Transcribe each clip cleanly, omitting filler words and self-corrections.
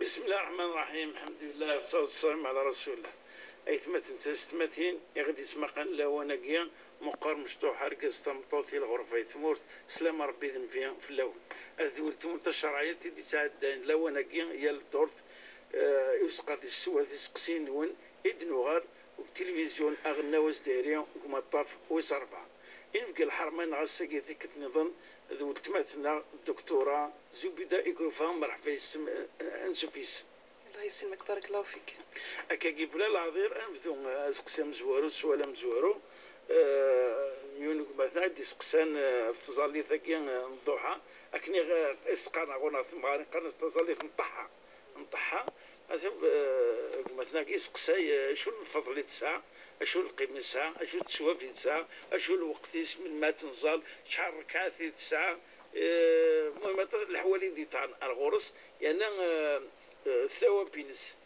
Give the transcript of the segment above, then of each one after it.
بسم الله الرحمن الرحيم. الحمد لله والصلاة والسلام على رسول الله. أيثمة تستمتين يغدي سمقان لوناكيا مقار مشطوح هرقز تمطوتي الغرفة ثمورت سلام ربي ذن في اللون الذول 18 عيال تدي تعدان لوناكيا هي الدورث يسقط السوال تسقسين ون إدنوغار والتلفزيون أغنى وزداريا ومطاف ويسربع إنفق الحرمين غاساكي ذيك نظن ذو تمثلنا الدكتورة زبيدة إكروفا مرحبا يسم أنسوفيس. الله يسلمك بارك الله فيك. أكاكي بلا العذير أنفذو أسقسا مزوارو سوالا مزوارو يونك مثلا دي سقسان في تظلي ثقيا الضحى أكني إسقانا غونا ثمارين قرن تظلي نطحها أجب مثلا كي سقساي شو الفضل تسعة أشو القيمة تسعة أشو التسوافي تسعة أشو الوقت من ما تنزل شحال ركعتي تسعة المهم الحوالي دي تاع الغرس يعني الثوابينس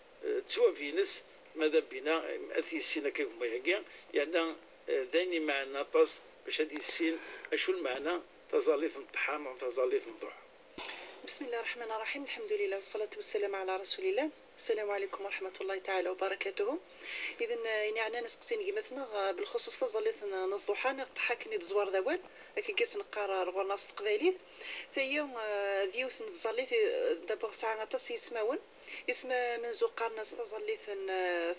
تسوافينس ماذا بنا أثي السنة كيكما يهجي يعني ذاني معنا طاس باش هادي السين أشو المعنى تظليث امتحان تظليث الضحى. بسم الله الرحمن الرحيم. الحمد لله والصلاة والسلام على رسول الله. السلام عليكم ورحمة الله تعالى وبركاته. إذن يعني نسقسين قيمتنا بالخصوص تظليث الضحى نقطحا كني تزوار ذوال كي قيس نقرر غورناس تقباليث ثيوم ذيوث نتظليث دابا ساعة تصي يسماون اسم منذ قرن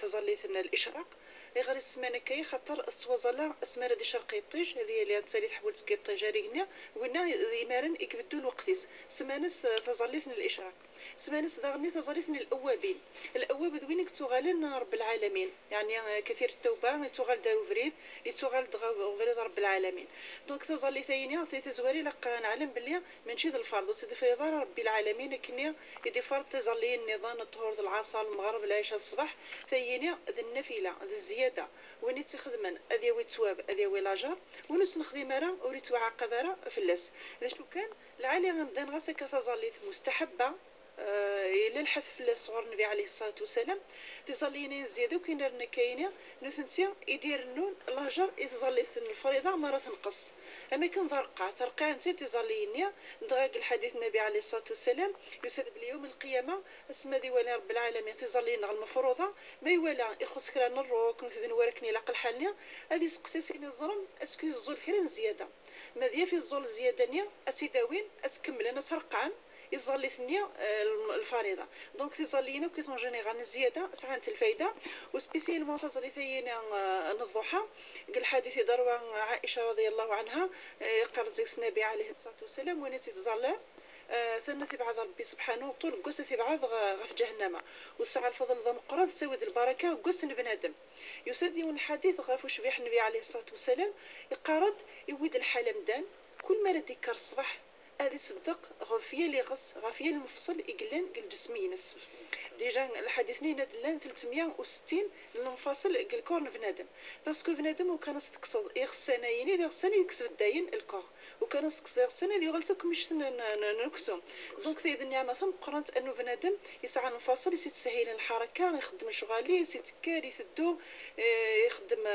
تظليث الإشراق غير السمانة كي خطر التوازلا اسمها دي شرقي الطيج هذه اللي تسالي تحول تسكي الطيجارينا قلنا يمارن يكبدوا الوقتيس سمانس تظليثن الإشراق سمانس داغني تظليثن الأوابين الأواب ذوينك تغالن رب العالمين يعني كثير التوبة تغال دارو فريد يتغال فريد رب العالمين دونك تظلي ثينيا تزوري لقى نعلم بلي من شيء الفرض وتدفريض رب العالمين كنيا يدي فرض تظلي النظام الطهور العصر المغرب العشاء الصباح ثينيا ذي النفيلة ذي الزيادة وين تخدمن أذيوي تواب أذيوي لاجر ونس نخدم راه وريت وعقب راه فلاس إذا شو كان العالي غمدان غاسك تظلي مستحبة للحث في الصغر النبي عليه الصلاة والسلام تظلينا زيادة وكاين كاينة نثنسي يدير النون الهجر يتظلي الفريضة مرة تنقص أما كان ترقع أنت تظليني دغاق الحديث النبي عليه الصلاة والسلام يسد باليوم القيامة اسم ذي ولا رب العالمين تظلينا المفروضة ما يولا يخص كران الروك نثدن وركني لاقل حالنا هذه سقسيسين الظلم اسكو الزول كران زيادة ما ذي في الزول زيادة نيا أسيداوين أسكمل أنا ترقعن يظل ثنيا الفريضة دونك تظلينا كيتون جينيرال الزيادة ساعات الفايدة وسبيسيالمون تظلي ثينا الضحى قال حديث دروة عائشة رضي الله عنها قالت النبي عليه الصلاة والسلام وين تتظلل ثنا بعض ربي سبحانه وطول قصة بعض غف جهنم وسعى الفضل ذا مقرض تسود البركة وقص بنادم يسدي الحديث غف وشبيح النبي عليه الصلاة والسلام يقارد يود الحلم دان كل ما رديكر الصباح هذه صدق غفية اللي غفية المفصل يقلن الجسم ينس ديجا الحديث نينا دلان 360 المفاصل الكور بنادم باسكو بنادم وكان استقصد يغسنا يني يغسنا يكسب الداين الكور وكان استقصد يغسنا دي غلطك مش نكسو دونك ثيد النعمة ثم قرنت انه بنادم يسعى المفاصل يسهل الحركة يخدم شغالي يتكار يثدو يخدم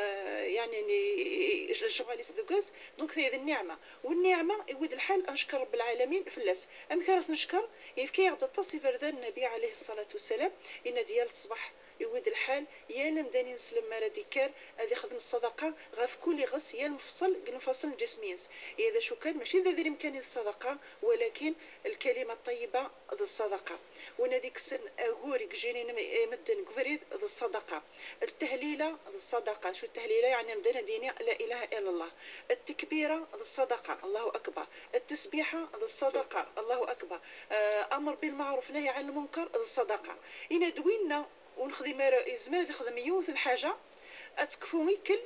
يعني شغالي يسدوكاز دونك ثيد النعمة والنعمة يود الحال أشكر رب العالمين فلاس أم كارث نشكر يفكي يغضى تصف ذا النبي عليه الصلاة والسلام إن ديال الصباح يود الحال يالم داني نسلم ماراديكار هذه خدم الصدقة غاف كل غس يا المفصل المفصل الجسميس إذا شو كان ماشي ذا ذي إمكانية الصدقة ولكن الكلمة الطيبة ذا الصدقة ونذيك السن أغورك جيني مدن قفريد ذا الصدقة التهليلة ذا الصدقة شو التهليلة يعني مدن ديني لا إله إلا الله التكبيرة ذا الصدقة الله أكبر التسبيحة ذا الصدقة الله أكبر أمر بالمعروف نهي عن المنكر ذا الصدقة إن دوينا ونخدم زمان تخدم يوث الحاجة أتكفو ميكل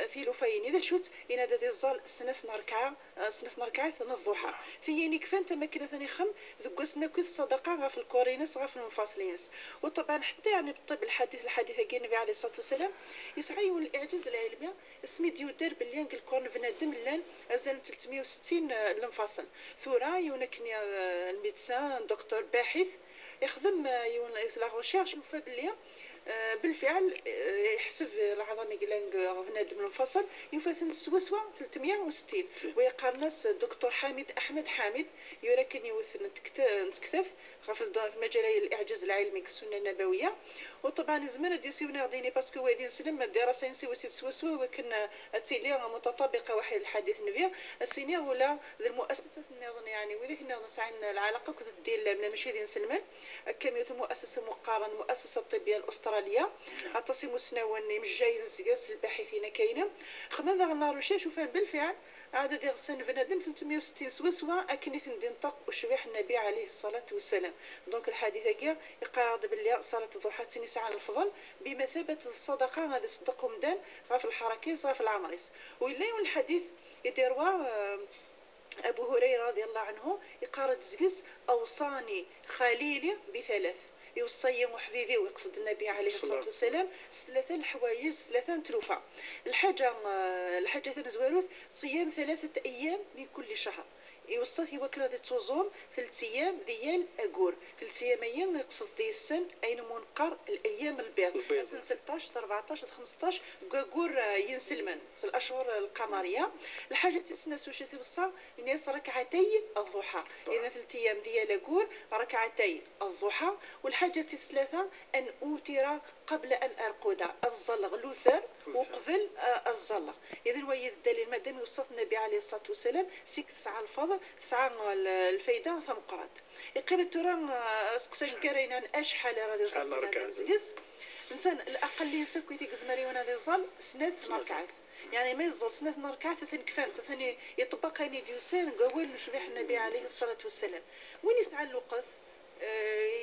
ثيلوفين إذا شوت إن هذا الزال سنة نركعة الضحى ثيني كفان تمكن ثاني خم ذقسنا كل صدقة غاف الكورينس غاف المفاصلينس وطبعا حتى يعني بالطب الحديث كي النبي عليه الصلاة والسلام يسعى الإعجاز العلمي اسمي ديودر باللي نقول كورن بنادم لان أزال 360 المفاصل ثورا يونكني الميدسان دكتور باحث يخدم يون لا ريشيرش وفا بلي بالفعل يحسب العظمي قلان بنادم المنفصل يفاثن سوسوا 360 ويقارنس الدكتور حامد احمد حامد يراكن يوثن نتكثف في مجال الاعجاز العلمي السنه النبويه. وطبعا زمان دي سيونا غاديني باسكو وادي سلم الدراسه ينسيو تسوسوا وكنا اتيلي متطابقه واحد الحديث النبي السيني ولا المؤسسات النظام يعني وذيك النظام ساعين العلاقه كنت دير ماشي دين سلمان كم مؤسسه مقارنه المؤسسه الطبيه الاستراليه اتصم سناواني مش جاي نسقاس الباحثين كاينه خمن ذا النار شوفان بالفعل عدد يغسن بنادم 360 سوا اكني تندنطق وشبيح النبي عليه الصلاه والسلام. دونك الحديثه كاع يقارض باللي صلاه الضحى تنسى على الفضل بمثابه الصدقه هذا صدق مدان غاف الحركيس غاف العمريس. ولا الحديث يديروا أبو هريرة رضي الله عنه يقارد زقس أوصاني خليلي بثلاث يوصي وحبيبي ويقصد النبي عليه الصلاة والسلام ثلاثة الحوايج ثلاثة تلوفة. الحاجة تنزواروث صيام 3 أيام من كل شهر يوصف وكرا دي توزوم 3 أيام ديال أقور 3 أيام يقصد دي السن أين منقر الأيام البيض سن 16 14 15 أقور ينسلمن الأشهر القمرية. الحاجة تسنى سوشي بصا الناس ركعتي الضحى إذا 3 أيام ديال أقور ركعتي الضحى. والحاجة الثلاثة أن أوتر قبل أن أرقد الزلغ لوثر وقبل الزلغ. إذن ويذ الدليل مادام يوصف النبي عليه الصلاة والسلام سيك 9 الفضل 9 الفايدة ثم قرات يقيم التران سقسان كارين عن أشحال راضي الزل إنسان الأقل يسكوي تيكزماري وانا ذي الظل سنات مركعات يعني ما يزول سنات مركعات ثاني كفان ثاني يطبق هني ديوسان قوال نشبح النبي عليه الصلاة والسلام. وين يسعى الوقت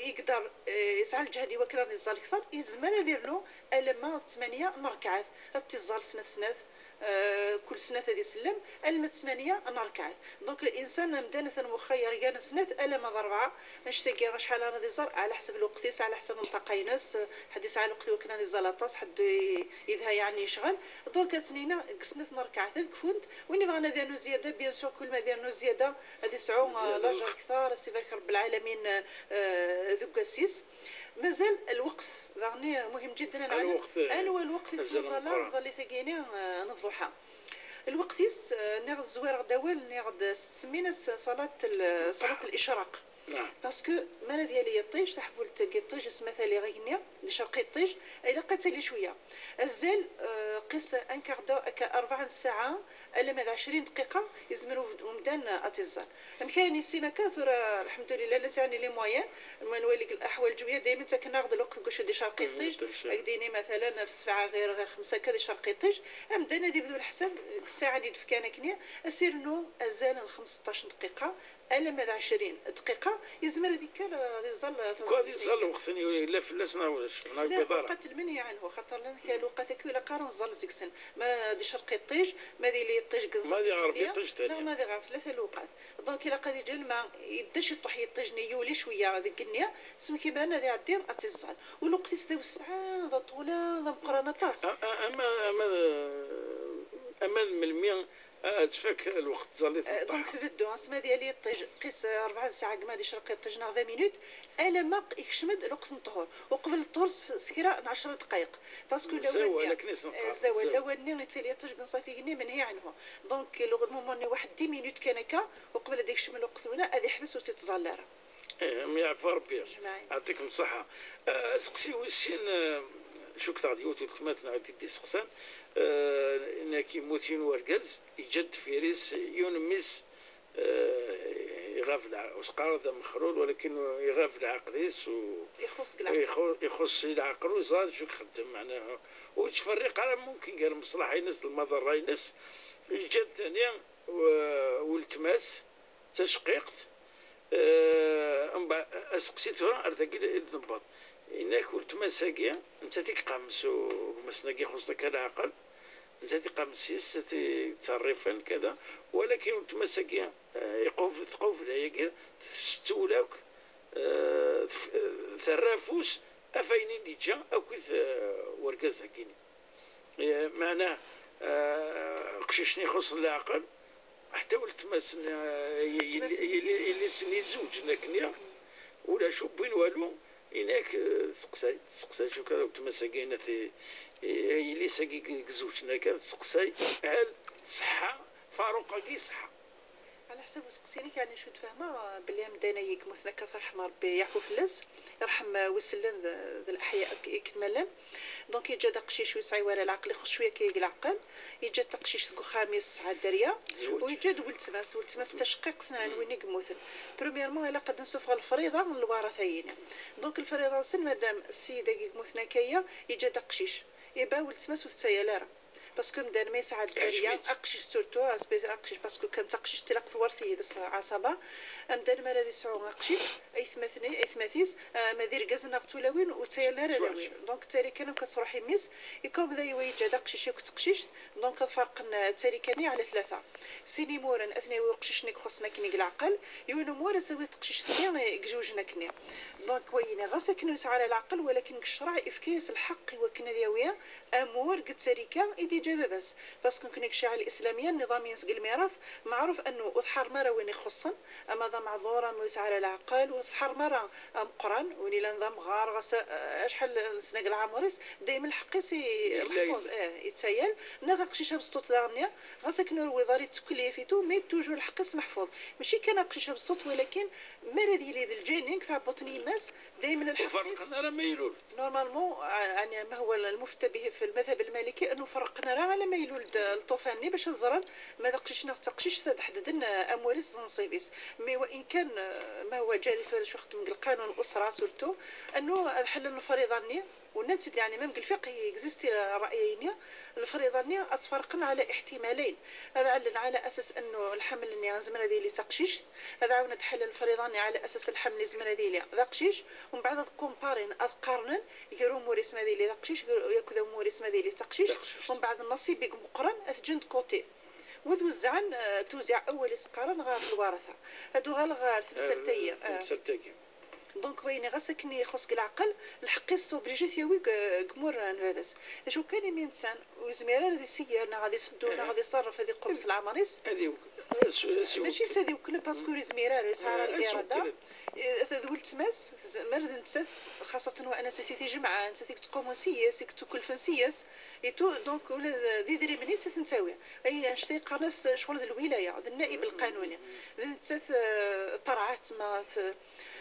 يقدر يسعى الجهدي وكران الزال كثر يزمن دير له ألما 8 مركعات التزال سنة كل سنة هذه سلم ألما 8 نركعات. دونك الإنسان مدانة مخير كان سنة ألما 4 مش تلقى غش حال هذا الزال على حسب الوقت على حسب منطقة يناس حد يسعى الوقت وكنا الزال طاس حد إذا يعني يشغل. دونك سنينا سنة نركعات كفونت وين بغينا ديرنا زيادة بيان سور كل ما ديرنا زيادة هذه سعو لاجر كثار سيبارك رب العالمين ذو قسيس. مازال الوقت ضعني مهم جدا أنا الوقت نزل ثقيني الضحى الوقت ناخذ زوار دوال ناخذ سمينا صلاة الإشراق باسكو ما ديالي الطيج تحبوا الطيج اسمها ثاني غينيا لشرقي الطيج الا قتل شويه الزال قص ان كاردو 4 ساعه الا ما 20 دقيقه يزمروا ومدان اتزال امكاني سينا كثر الحمد لله لا تعني لي موين ما نولي الاحوال الجويه دائما تكناخذ الوقت كوش دي شرقي الطيج اكديني مثلا في الساعه غير 5 كذا شرقي الطيج امدانا دي بدو الحساب الساعه اللي دفكانا كنيا اسير نو الزال 15 دقيقه الا ما 20 دقيقه يزمر هذيك غادي يظل وقتني لا فلسنا ولاش هناك بضاره قتل المنهي عنه خاطر لان كان وقتك ولا قارن ظل زكسن ما دي شرقي الطيج ما دي لي الطيج قنص ما دي غربي الطيج ثاني لا ما دي غرب 3 لوقات. دونك الا قاد يجي ما يدش يطيح الطيج نيولي شويه هذيك النيه اسم كيما انا ذي عدين اتزال والوقت يسداو الساعه ذا طوله ذا مقرنه طاس اما من المية تفك الوقت زاليت دونك تبدو اسما ديالي الطيج قيس 4 ساعات ما ديش رقي الطيج 20 مينوت الا ما يكشمد الوقت الطهور وقبل الطهور سكيرا 10 دقائق باسكو الزوال الاولاني تيلي الطيج كنصافي من هي عنه دونك لو مومون واحد 10 مينوت كان هكا وقبل هذاك يكشم الوقت هنا هذه يحبس وتتزلر ما يعرف ربي يعطيكم الصحه. سقسي وسين شو كتاع ديوتي تماتنا غادي دي سقسان انك يموتين ورقز يجد فيريس يونمس يغافل وسقارد مخرول ولكن يغافل عقليس يخص العقل وزاد شو خدم معناها وتفرق على ممكن قال مصلحه ينس المضره ينس يجد ثانيا والتماس تشقيقت اسقسيتها ارتقي الضباط انك والتماساكيا انت تيقامس ومسناكي خصك العقل انت تيقامس تصرفا كذا ولكن والتماساكيا يقوف العيا تستولاك ثرافوس افاينين ديجا او كيف وركز هكيني معناه قششني يخص العقل حتى والتماس اللي زوج لكن ولا شو بين والو إنك تسقسي شو كذا وتمسكينا في اللي ساقي زوجنا كذا تسقسي هل صحة فاروق كي صحة على حسب سقسينيك يعني شو تفهمه بلي مدانا مثلا كثر حمار بيعقوب فلس يرحم وسلن ذا الاحياء يكملن دونك يجا دقشيش ويسعي ورا العقل يخش شويه كي العقل يجا تقشيش تكو خامس على الدريه ويجا ولتماس تشقيق ثنان وين يقموثن برومييرمون الا قد نسوف الفريضه من الوراثيين دونك الفريضه سن مادام السيده يقموثنا كيا يجا دقشيش يبا ولتماس وتسيالاره باسكو مدان ما يساعد الدريه اقشيش سورتو اقشيش باسكو كان تقشيش تلقى ثورثي دس عصابه مدان ما راه يسعو اقشيش اي ثماثيس ما دير كازنا قتولوين وتسيالاره راوي دونك تاري كانوا كتروحي ميس يكون ذا يويجا دقشيش وتقشيش دونك فرق تاري كاني على ثلاثه سيني مورن اثني وقشيشني خصنا كني العقل يونو مورا تسوي تقشيش ثاني يجوجنا كني دونك وين غاسا كنو على العقل ولكن الشرع افكاس الحق وكنا دياويه امور قد تاريكا ايدي جابه بس باسكو كنيك الشريعه الاسلاميه النظام ينسق الميراث معروف انه اظهر مره وين يخصن اما ذا معذوره موسى على العقل واظهر مره مقرن وين نظام غار غاسا شحال سنق العاموريس دائما الحق محفوظ يتسيل نغاقشيشها بصوت دارنيا غاسا كنو وضاري تكليفيتو مي توجو الحق محفوظ ماشي كان قشيشها بصوت ولكن مرض يلي الجينينغ تاع بطني ماس دائما الحق فرقنا ميلول نورمالمون يعني ما هو المفتى به في المذهب المالكي انه فرقنا راه على ميلول الطوفاني باش نزرن ما دقشيش نغتقشيش تحدد لنا امواريس نصيبيس مي وان كان ما هو جاري في شو خدم القانون الاسره سورتو انه حل الفريضه والناس يعني ممكن الفقه اكزيستي رايين الفريضه اتفرقن على احتمالين هذا على اساس انه الحمل اللي زمن ديالي تقشيش هذا عاون تحل الفريضه على اساس الحمل زمن ديالي دقشيش ومن بعد كومبارين اذقارن يديروا موريس ما ديالي دقشيش ياكذا موريس ما ديالي تقشيش ومن بعد النصيب يق مقرن اثجند كوتي وتوزعن توزع اول سقارن غير الورثه هادو غير تمثلتيه دونك وين غاسكني خصك العقل الحق السوبريجي ثيوي كمور نفاس شو كان من انسان وزميرا غادي يسيرنا غادي يسدونا غادي يصرف هذه قمص العمريس هذه ماشي تادي وكل باسكو زميرا يسعى الاراده ذول تماس مرد نتسف خاصه وانا سيتي جمعه انت فيك تقوم سياس تكل فنسياس ايتو دونك ولا ذي دري مني ستنتاوي اي شتي قرص شغل الولايه النائب القانوني نتسف طرعات ما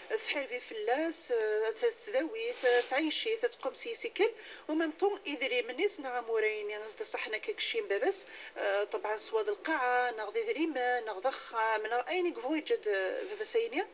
تسحر في فلاس تتذوي تعيشي تتقوم سيسيكل ومام طون يدري منيس نغامورين يعني صحنا كشيم بابس طبعا سواد القاعه نغذي دريما نغضخ من اين كفويجد بابسينيا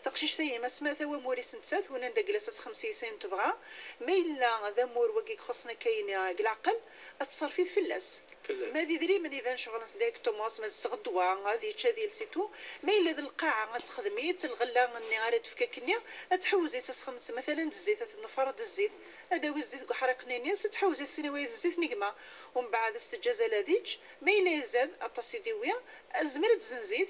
تقشيش ثاني ما سما ثوا موريس نتسات وانا ندق لاساس 50 سنه تبغى ما الا ذا مور وكيك خصنا كاين العقل اتصرفي في فلاس ما ديري من ايفان شغل ديريكتومون ما تغدوا غادي تشادي لسيتو ما الا ذا القاعه غتخدمي تالغلا اني غادي تفككني تحوزي تسخمس مثلا الزيت نفرض الزيت اداوي الزيت حرقني ناس تحوزي السنوات الزيت نقمه ومن بعد استجازه لاديج ما الا يزاد اتصيديويا زمرت زنزيت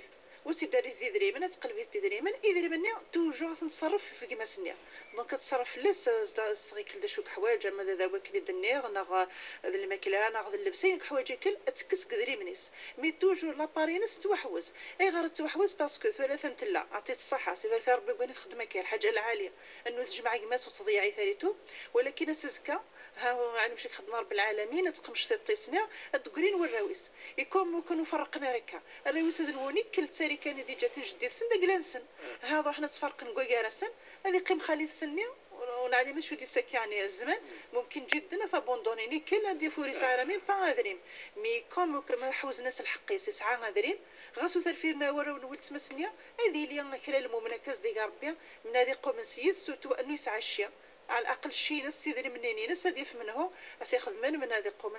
وتداري ذي دريمن تقلبي ذي دريمن دريمن توجو نتصرف في كيما سنيا دونك تصرف لاس صغيكل دشوك حوايج اما ذا وكني دنيغ نغ الماكله نغ اللبسين حوايج كل تكس دريمنيس مي توجو لابارينس توحوز اي غير توحوز باسكو ثلاثه نتلا عطيت الصحه سيفر ربي بغيت نخدمها كاين الحاجه العاليه انه تجمع كماس وتضيعي ثالثو ولكن السزكه ها على مشي خدمه رب العالمين تقمش تيسنا تقولين والراويس يكون كانوا فرقنا ركا الراويس هذا الوني كل تاري كان ديجا كنجدي سن دقلانسن هذا حنا تفرق نقويارسن هذه قيم خالد سني ونعلم مش ودي سك يعني الزمان ممكن جدا فابوندونيني كل هادي فوري سعرامي با ادريم مي كوم كما حوز الناس الحق يسعى ادريم غاسو ثرفيرنا ورا ونولت مسنيا هذه اللي كلا المؤمنكاز دي ربي من هذه قوم سيس سورتو انه يسعى الشيا على الاقل شي ناس يدري منين ناس هادي منه تاخذ من هذه قوم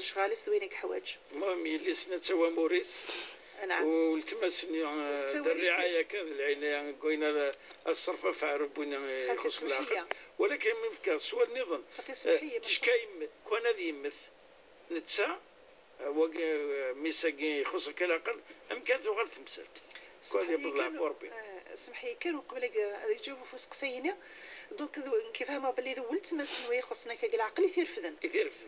شغالي سوينك حوايج المهم اللي سنه توا موريس نعم والتمسني الرعايه كذا العنايه قوينا الصرف فعرف بنا يخص العقل ولكن من فكر سوى النظام تشكايم كون هذه يمث نتسا ميساقي يخص العقل ام كانت غير تمثال كون بالله فوربي سمحي كانوا قبل يجاوبوا في سقسينا دونك كيفهموا باللي ذولت ما سنوي خصنا كاع العقل يثيرفدن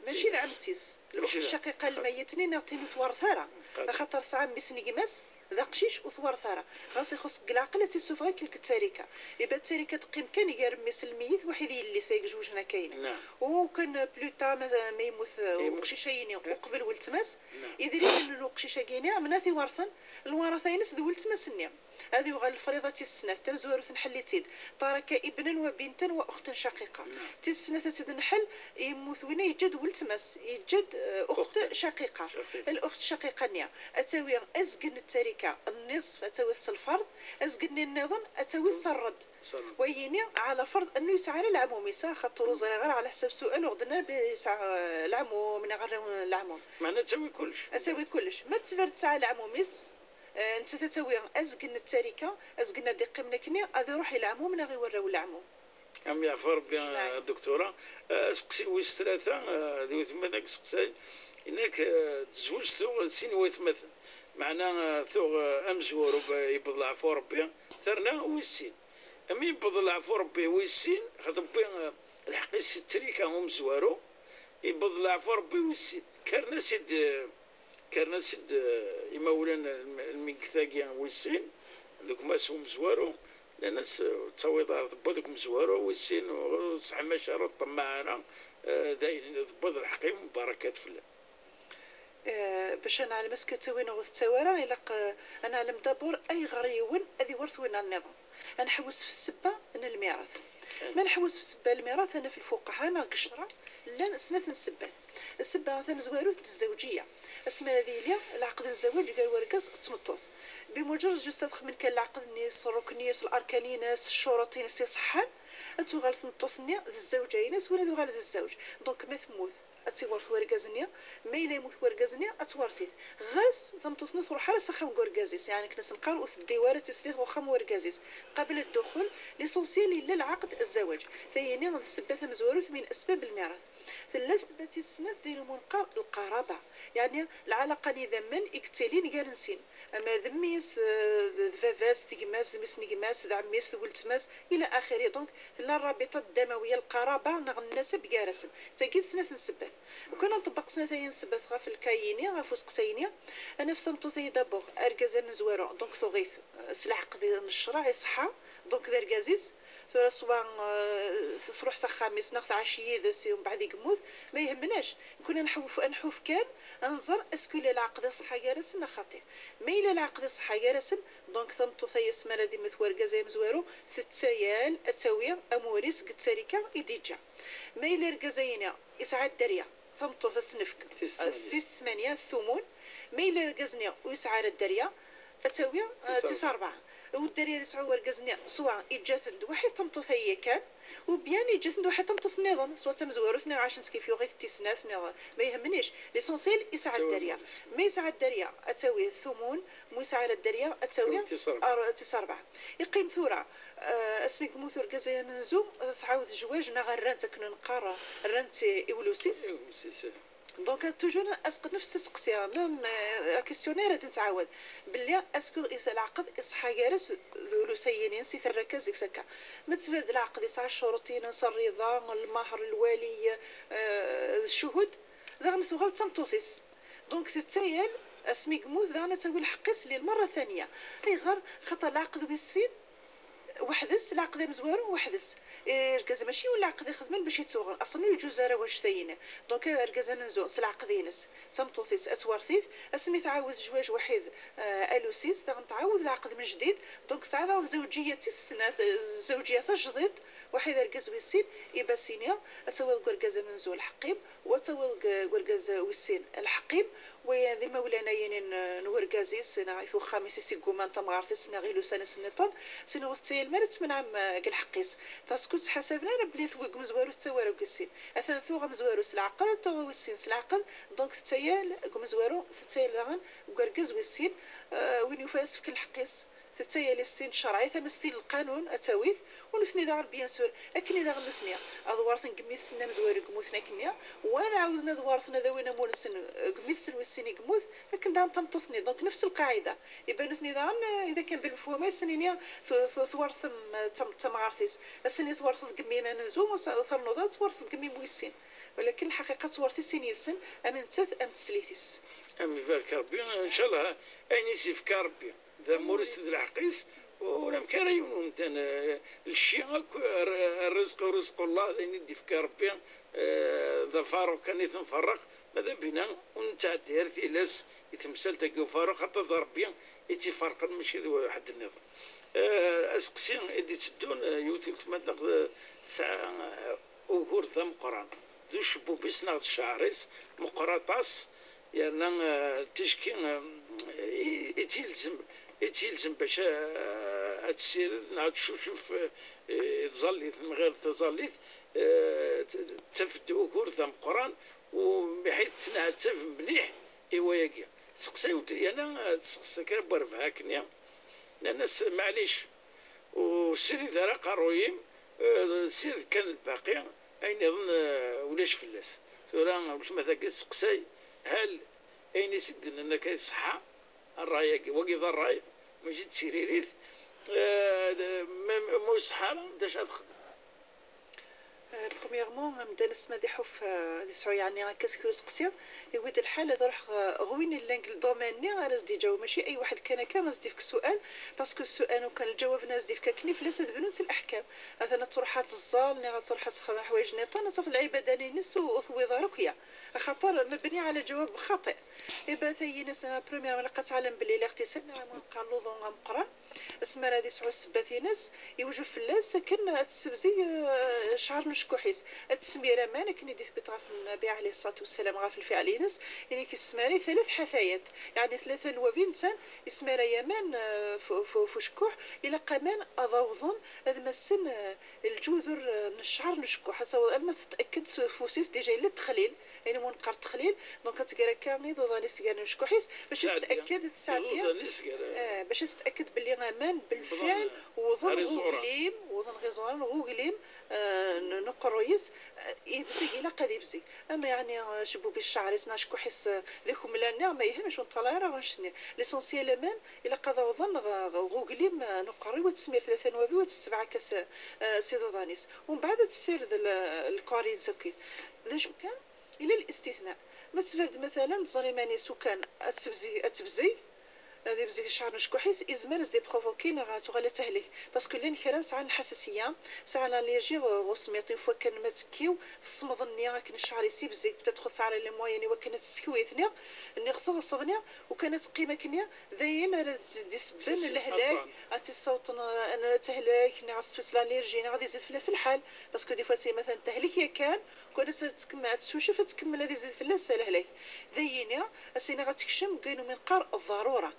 ماشي عام تيس الشقيقه الميتين نعطيني في ورثاره خاطر ساعه مسني كماس ذا قشيش وثوار ثارة خاص يخص العقل تيسوفها كلك التاركة يبقى التاركة تقيم كان يقرب مثل الميت واحد اللي سيجوج هنا كاين نعم. وكان بلوتا ما يموت وقشيشة يني وقبل ولتماس إذا من القشيشة كيني مناثي ورثا الورثين ذو ولتماسني هذه يغال الفريضة السنة تمزور تنحل تيد ترك ابنا وبنتا واختا شقيقة السنة تنحل يموت وين يجد ولتماس يجد اخت شقيقة الاخت شقيقة نيا اتاوي ازقن التركة النصف اتاوي الفرض ازقن النظام اتاوي الرد ويني على فرض انه يسعى العمومي خاطر غير على حسب سؤال وغدنا العموم من غير العموم معناتها تسوي كلش اسوي كلش ما تسافر تسعى العموميس انت تسوي ازقن التركه ازقن دقه منكني هذا روح العموم من غير وراو العموم ام يعفر بيان الدكتوره اسقسي ويس ثلاثه ذو ثم ذاك سقسي انك تزوج ثو سينوات مثلا معنا ثو امزور يبض العفو ربي ثرنا ويسين ام يبض العفو ربي ويسين خاطر بين الحقيس التركه هم زوارو يبض العفو ربي ويسين كرنا سد يمولن المكثاقيا ويسين دوك ما سوم زوارو لناس تصويض ضبط مزوارو ويسين وصح مشارو الطماعنا داين ضبط الحقيم بركات في الله باش انا على مسكت وين غوث تاورا الا انا علم دابور اي غريون اذي ورث وين النظام انا حوس في السبه انا الميراث ما نحوس في السبه الميراث انا في الفقهاء انا قشره لا سنه السبه السبه مثلا زوارو الزوجيه اسمها هذه ليا العقد الزواج قال ورقص تمطوط بمجرد جستدخ من كان العقد النيس الركنيس الاركانينس الشروطين صحان اتو غالث مطوثني الزوجينس ولا ذو غالث الزوج دونك ما ثموت اتورث ورقازنيا ما الا يموت ورقازنيا اتورثيت غاس ثمطوثنو تروح على سخام ورقازيس يعني كنا نقراو في الديواره تسليخ وخام ورقازيس قبل الدخول ليسونسيال الا العقد الزواج ثاني غاد السبات مزوروت من اسباب الميراث ثلاث سبات السنه دينو منقر القرابه يعني العلاقه نذمن اكتلين جارنسين اما ذميس فافاس تيماس ذميس نيماس عميس ولتماس الى اخره دونك لا الرابطه الدمويه القرابه نغ النسب جارسن تاكيد سنه نسبات وكنا نطبق سنه ثاني نسبات غا في الكايني غا فوسق سايني انا فهمتو ثي دابور اركازا من زوارو دونك ثوغيث العقد الشرع يصحى دونك ذا ركازيس سواء تروح سخاميس ناخذ عشيه ذا سي ومن بعد يقموت ما يهمناش كنا نحوف كان انظر اسكو العقد صحا جالسن خاطئ ما الى العقد صحا جالسن دونك ثمتو ثي اسمها الذي مثورقا زي مزوارو ثتسيال اتاويه اموريس قد ساريكا يديجا ما الى ركازينا يسعى الدريا ثمتو ثسنفك في 8 الثمون ما الى ركازنيا ويسعى الدريا اتاويه 9 والدريه تسعو ورقزني سواء إجاثند واحد تمطو ثيه كان وبيان إجاثند واحد تمطو ثنيضا سواء تمزورو ثنيا عشان كيف يغيث تيسنات ثنيا ما يهمنيش ليسونسيال يسعى الدريه ما يسعى الدريه أتاوي الثمون مو يسعى الدريه أتاوي 9 يقيم ثورة اسمك موثور كزي منزو تعاود جواج نغير رانت كنا نقرا رانت إولوسيس دونك توجور اسقط نفس السقسيه ميم كيستيونير تنتعاود باللي اسكو العقد اصحى جالس لو سينين سي الركاز يكسكا ما تفرد العقد يسعى الشروطين نص الرضا المهر الوالي الشهود ذا نثوغل تمطوثيس دونك تتسيل اسمي قموذ ذا نتاوي الحقيس للمره الثانيه اي غير خطر العقد بالسين وحدث العقد مزوار وحدث ركز ماشي ولا عقد يخدم باش يتوغل اصلا يجوز راه واش ثاين دونك ركز منزو العقد ينس تمطوثيس اتورثيت اسمي تعاود جواج واحد الوسيس تعاود العقد من جديد دونك ساعه الزوجيه السنه الزوجيه تجديد واحد ركز ويسين يباسينيا اتوغل ركز منزو الحقيب وتوغل ركز ويسين الحقيب وذي مولانا ينين نوركازيس نعرفو خامس سيكومان تمغارتس نغيلو سنه سنطن سنو تسيل مرت من عم الحقيس باسكو حسبنا بلي ثوق مزوارو تاوارو كسين اثن ثوق مزوارو العقد تو وسين العقد دونك تسيل مزوارو تسيل دغن وكركز وسين وين يفاس في الحقيس تتسيل السين الشرعي ثم السين القانون اتاويث ونثني داغ بيان سور اكني داغ نثنيا ادوارث نقميت سنا مزواري قموثنا كنيا وانا عاودنا دوارثنا ذوينا مول سن قميت سن والسين قموث لكن دان تمطثني دونك نفس القاعده يبان نثني داغ اذا كان بالمفهوم السنينيا ثوارث تمغارثيس السني ثوارث قمي ما منزوم وثرنوضات ثوارث قمي مويسين ولكن الحقيقه ثوارث سين يسن امن تث ام تسليثيس أمي بارك ربي إن شاء الله أين يسيفك ربي ذا مورس ذي العقيس ولم كان يونون تان الشيء الرزق ورزق الله ذي ندي فيك ربي ذا فاروق كان يتنفرق ماذا بنا ونتعدي هرتي لاس يتمثل تلقى فاروق حتى ذا ربي يتفرق ماشي ذو حد النظام أسقسي إدي تدون يوتيل تمدق ساعة أوهور ذا مقران ذو شبو بسنا الشعريس مقراطاس يعني تشكي يتيلزم باش تسير نعاد تشوف تظليت من غير تظليت تفد أكور ذا مقران وبحيث نعاد تف مليح إيواياكي سقساوت أنا سقسا برف هاكنيا الناس معليش وسيري ذا قرويم سير كان الباقي أين يظن ولاش فلاس ترى باش مثلا سقساي هل أين يسد أنك يصحى الراي وقيض الراي ماشي تسيريريت مو يصحى انتاش تخدم برومييرمون نبدا نسمع دي حوف يعني كاسكو سقسيا يود الحال هذا روح غوين اللانك دوميني راس دي جاوب ماشي اي واحد كان راس ديفك سؤال باسكو السؤال وكان الجواب ناس ديفك كنيف لاس بنوت الاحكام مثلا تروحات الزال ني تروحات خدمه حوايج نيطان تصف العباده نس وثوي ضركيا خاطر مبني على جواب خاطئ يبا ثي ناس بروميير ملقى تعلم باللي الاغتسال نعم قال له مقران اسمها هذه سعود سباتي ناس يوجد فلاس كان تسبزي شعر نشكوحيس التسميره ما كان يثبت غاف النبي عليه الصلاه والسلام غاف الفعل ناس يعني كيسماري ثلاث حثايات يعني ثلاثه نوافين انسان يسمارا يمان فشكوح الى قمان اضوضن هذا مسن الجذر الشعر نشكوح حسب ما تتاكد فوسيس ديجا الا التخليل يعني منقر تخليل دونك تقرا كامل ضاني سكان نشكوحيس باش تتاكد تساعدي باش تتاكد باللي غامان بالفعل وظن غليم وظن غيزوان غليم نقرويس يبزي إلا قد يبزي أما يعني شبو بالشعر يسنا شكو حس ذيكم لنا ما يهمش ونطلع راه غنشني ليسونسيال مان إلا قضى وظن غوغليم نقروي وتسمير ثلاثة نوابي وتسبعة كاس سيدو دانيس ومن بعد تسير الكورين سكيت ذا شو كان إلى الاستثناء ما تفرد مثلا ظلماني سكان أتبزي هذا بزيك الشعر نشكوحيس إزمار زي بروفوكي نغاتو غالا تهلك باسكو لين كرا ساعة الحساسية ساعة لاليجي غوسميط فوا كان ما تسكيو تصمضني راك الشعر يسيب زي بتدخل ساعة لي مويني وكانت تسكويثني اني غصبني وكانت قيمة كنيا ذاين راه تزيد سبن الهلاك عرفتي الصوت انا تهلاك ني عصفت لاليرجي غادي يزيد فلاس الحال باسكو دي فوا مثلا تهلك هي كان كانت تكمل تسوشي فتكمل هذه زيد فلاس الهلاك ذاين اسينا غتكشم كاينو من قار الضرورة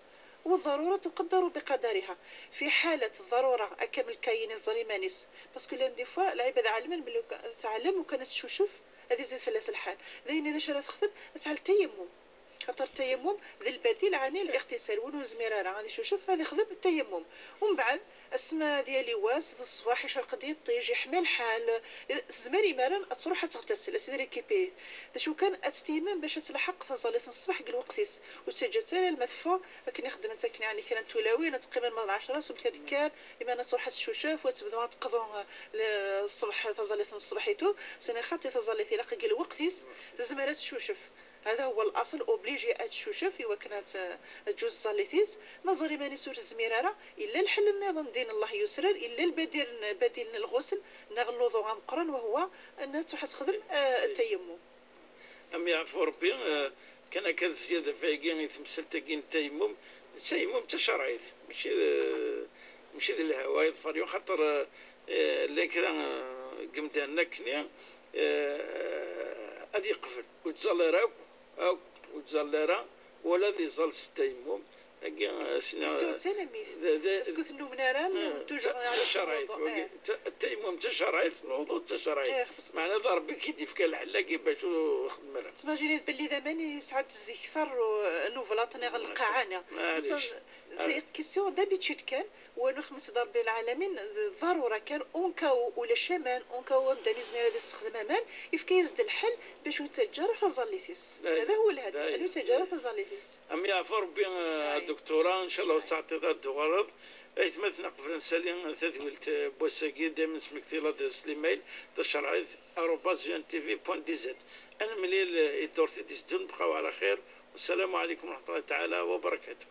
والضرورة تقدر بقدرها في حالة الضرورة أكمل كاين الظليمانيس باسكو لان دي فوا العباد علما ملي تعلم وكانت تشوف هذه زيد فلاس الحال ذاين إذا شرات تخدم تعال التيمم خاطر التيمم ذي البديل عن الاغتسال ونوز مرارة غادي شوف هذه خدم التيمم ومن بعد اسماء ديالي واس ذا الصباح يشرق دي طيج يحمل حال زمري مرن تروح تغتسل اسيدي ريكيبي شو كان استيمان باش تلحق تظلت الصباح قال وقتيس وتجت المدفع لكن يخدم انت يعني كانت تولاوين تقريبا من 10 سمك كان لما انا تروح تشوشاف وتبداو تقضوا الصبح تظلت الصباحيتو سنه خاطي تظلت الى قال وقتيس زمرات تشوشف هذا هو الاصل اوبليجي اتشوشف ايوا كانت جوج صاليثيس ما زري ماني سور زميراره الا الحل النظام دين الله يسرر الا البديل الغسل نغلوظو غمقرن وهو ان تخدم التيمم ام يعفو ربي كان كذا زياده فايقين يتمثل تاكين التيمم تشرعيت ماشي ذي الهواء يظفر خاطر اللي كان قمت نكني هذه قفل وتزلراك أو وتزلرا ولا ذي زل التيمم سنا تلاميذ اسكو ثنو مناران تشرعيت التيمم تشرعيت الوضوء تشرعيت معنى ضربي كيدي في الحلاقي باش خدمنا تماجيني باللي زمان ساعات تزيد اكثر نوفلاتني غلقعانه في كيسيون دابيتود كان ونخمس ضرب العالمين ضروره كان اونكاو ولا شمان اونكاو بدا نزمير هذا استخدام مان يفكي يزد الحل باش يتجرى ثزاليثيس هذا هو الهدف انه يتجرى ثزاليثيس ام يعفو ربي الدكتوره ان شاء الله تعطي ذات الغرض ايتمثنا قبل سالين تدويلت بوساكي دائما سمكتي لا درس الايميل تشرعيت @tv.dz انا ملي دورتي ديزدون بقاو على خير السلام عليكم ورحمة الله تعالى وبركاته.